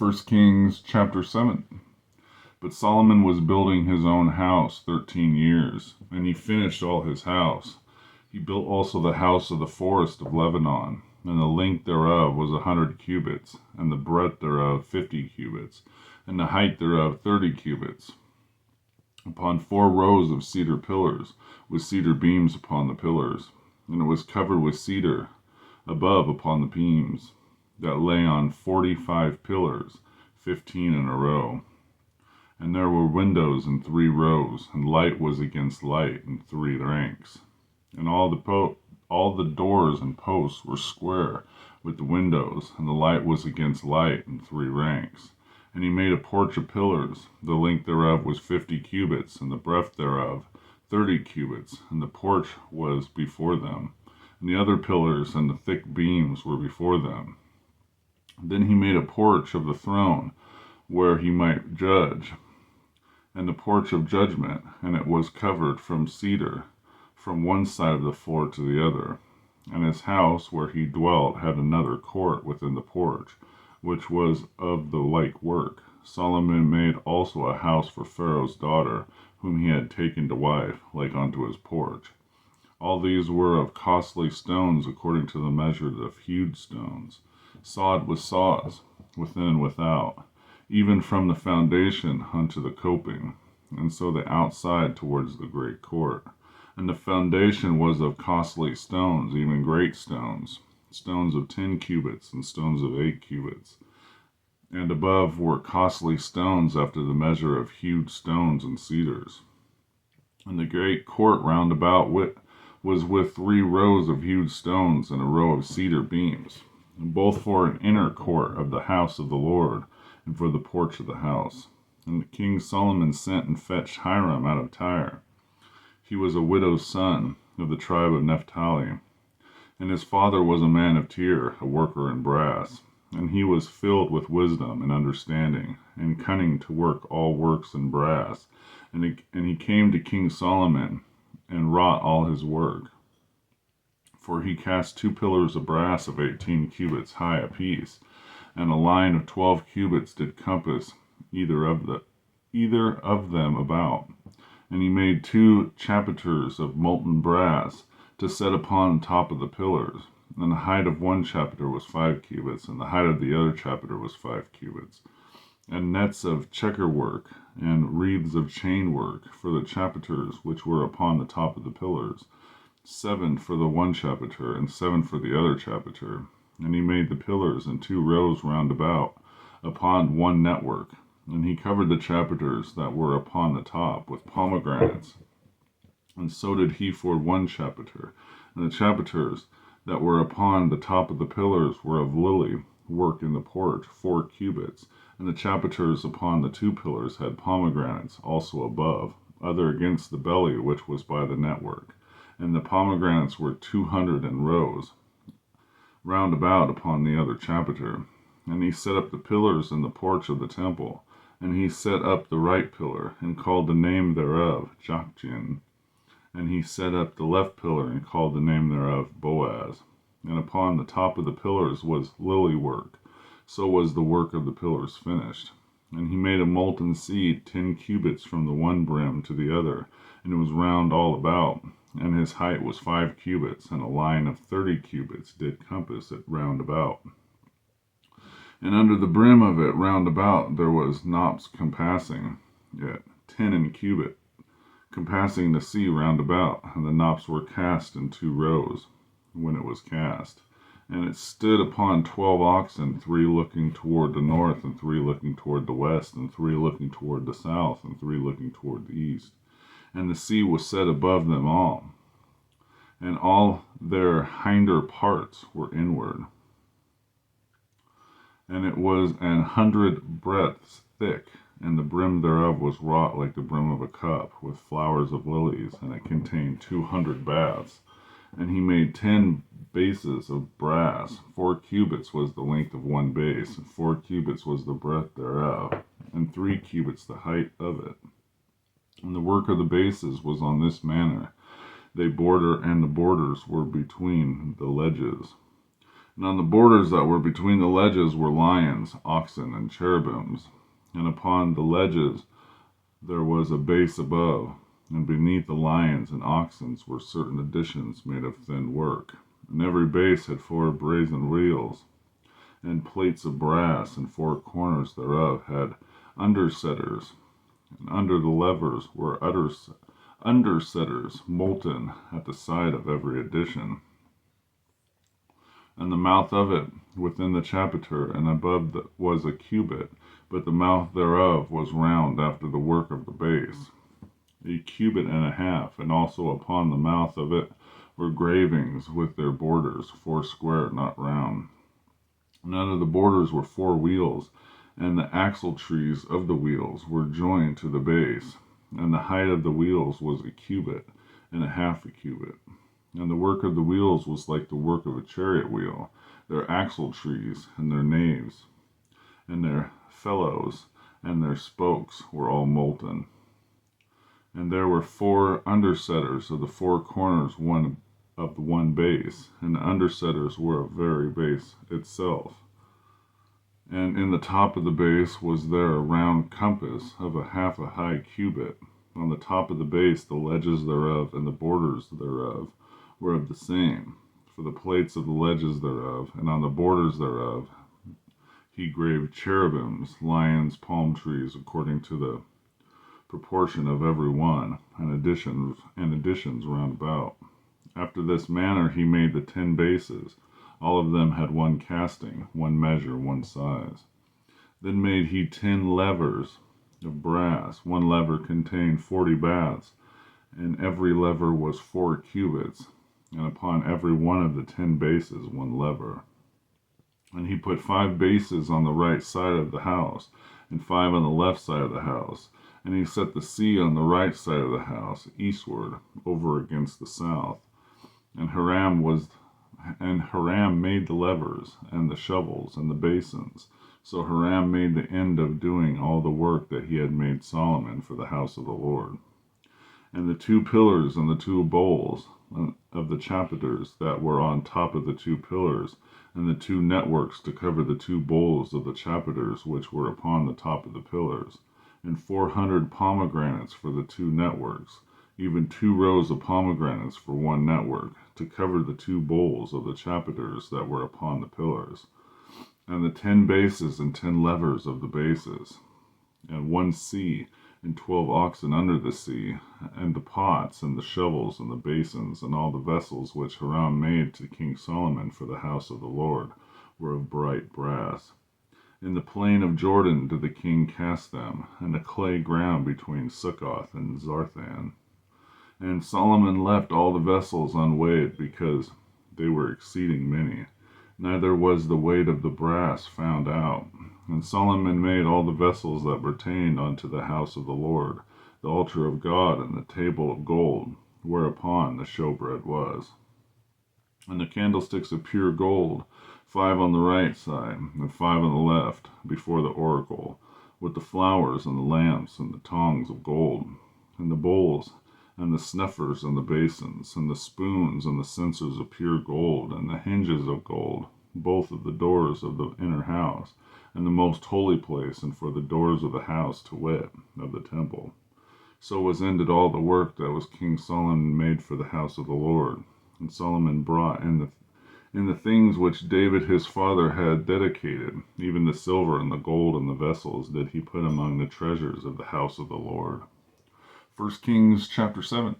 First Kings chapter 7. But Solomon was building his own house 13 years, and he finished all his house. He built also the house of the forest of Lebanon, and the length thereof was 100 cubits, and the breadth thereof 50 cubits, and the height thereof 30 cubits, upon 4 rows of cedar pillars, with cedar beams upon the pillars. And it was covered with cedar above upon the beams, that lay on 45 pillars, 15 in a row. And there were windows in 3 rows, and light was against light in 3 ranks. And all the doors and posts were square with the windows, and the light was against light in 3 ranks. And he made a porch of pillars. The length thereof was 50 cubits, and the breadth thereof 30 cubits, and the porch was before them. And the other pillars and the thick beams were before them. Then he made a porch of the throne, where he might judge, and the porch of judgment, and it was covered from cedar, from one side of the floor to the other. And his house where he dwelt had another court within the porch, which was of the like work. Solomon made also a house for Pharaoh's daughter, whom he had taken to wife, like unto his porch. All these were of costly stones, according to the measure of hewed stones, sawed with saws, within and without, even from the foundation unto the coping, and so the outside towards the great court. And the foundation was of costly stones, even great stones, stones of 10 cubits, and stones of 8 cubits. And above were costly stones after the measure of hewed stones and cedars. And the great court round about was with 3 rows of hewed stones, and a row of cedar beams, both for an inner court of the house of the Lord, and for the porch of the house. And King Solomon sent and fetched Hiram out of Tyre. He was a widow's son of the tribe of Naphtali, and his father was a man of Tyre, a worker in brass. And he was filled with wisdom and understanding, and cunning to work all works in brass. And he came to King Solomon, and wrought all his work. For he cast 2 pillars of brass of 18 cubits high apiece, and a line of 12 cubits did compass either of them about. And he made 2 chapiters of molten brass to set upon top of the pillars. And the height of one chapiter was 5 cubits, and the height of the other chapiter was 5 cubits. And nets of checker work, and wreaths of chain work for the chapiters which were upon the top of the pillars, 7 for the one chapiter, and 7 for the other chapiter. And he made the pillars in 2 rows round about, upon one network. And he covered the chapiters that were upon the top with pomegranates. And so did he for one chapiter. And the chapiters that were upon the top of the pillars were of lily work in the porch, 4 cubits. And the chapiters upon the 2 pillars had pomegranates also above, other against the belly which was by the network. And the pomegranates were 200 in rows round about upon the other chapiter. And he set up the pillars in the porch of the temple. And he set up the right pillar, and called the name thereof Jokneam. And he set up the left pillar, and called the name thereof Boaz. And upon the top of the pillars was lily work. So was the work of the pillars finished. And he made a molten sea 10 cubits from the one brim to the other, and it was round all about. And his height was 5 cubits, and a line of 30 cubits did compass it round about. And under the brim of it round about there was knops compassing it 10 in cubit, compassing the sea round about. And the knops were cast in 2 rows when it was cast. And it stood upon 12 oxen, 3 looking toward the north, and 3 looking toward the west, and 3 looking toward the south, and 3 looking toward the east. And the sea was set above them all, and all their hinder parts were inward. And it was 100 breadths thick, and the brim thereof was wrought like the brim of a cup, with flowers of lilies, and it contained 200 baths. And he made 10 bases of brass. 4 cubits was the length of one base, and 4 cubits was the breadth thereof, and 3 cubits the height of it. And the work of the bases was on this manner. And the borders were between the ledges. And on the borders that were between the ledges were lions, oxen, and cherubims. And upon the ledges there was a base above, and beneath the lions and oxen were certain additions made of thin work. And every base had 4 brazen wheels, and plates of brass, and 4 corners thereof had undersetters, and under the levers were undersetters molten at the side of every addition. And the mouth of it within the chapiter and above was a cubit, but the mouth thereof was round after the work of the base, a cubit and a half, and also upon the mouth of it were gravings with their borders, 4 square, not round. And under the borders were 4 wheels, and the axle trees of the wheels were joined to the base, and the height of the wheels was a cubit and a half a cubit. And the work of the wheels was like the work of a chariot wheel, their axle trees, and their naves, and their felloes, and their spokes were all molten. And there were 4 undersetters of the 4 corners one of the one base, and the undersetters were of very base itself. And in the top of the base was there a round compass of a half a high cubit. On the top of the base the ledges thereof and the borders thereof were of the same, for the plates of the ledges thereof, and on the borders thereof he graved cherubims, lions, palm trees, according to the proportion of every one, and additions round about. After this manner he made the 10 bases. All of them had 1 casting, 1 measure, 1 size. Then made he 10 levers of brass. 1 lever contained 40 baths, and every lever was 4 cubits, and upon every one of the 10 bases 1 lever. And he put 5 bases on the right side of the house, and 5 on the left side of the house. And he set the sea on the right side of the house, eastward, over against the south. And Hiram made the levers, and the shovels, and the basins. So Hiram made the end of doing all the work that he had made Solomon for the house of the Lord. And the 2 pillars and the 2 bowls of the chapiters that were on top of the 2 pillars, and the 2 networks to cover the 2 bowls of the chapiters which were upon the top of the pillars, and 400 pomegranates for the 2 networks, even 2 rows of pomegranates for 1 network, to cover the 2 bowls of the chapiters that were upon the pillars, and the 10 bases and 10 levers of the bases, and 1 sea, and 12 oxen under the sea, and the pots, and the shovels, and the basins, and all the vessels which Hiram made to King Solomon for the house of the Lord, were of bright brass. In the plain of Jordan did the king cast them, in the clay ground between Succoth and Zarthan. And Solomon left all the vessels unweighed, because they were exceeding many. Neither was the weight of the brass found out. And Solomon made all the vessels that pertained unto the house of the Lord, the altar of God, and the table of gold, whereupon the showbread was. And the candlesticks of pure gold, 5 on the right side, and 5 on the left, before the oracle, with the flowers, and the lamps, and the tongs of gold, and the bowls, and the snuffers, and the basins, and the spoons, and the censers of pure gold, and the hinges of gold, both of the doors of the inner house, and the most holy place, and for the doors of the house, to wit, of the temple. So was ended all the work that was King Solomon made for the house of the Lord. And Solomon brought in the things which David his father had dedicated, even the silver and the gold and the vessels, did he put among the treasures of the house of the Lord. 1 Kings chapter 7.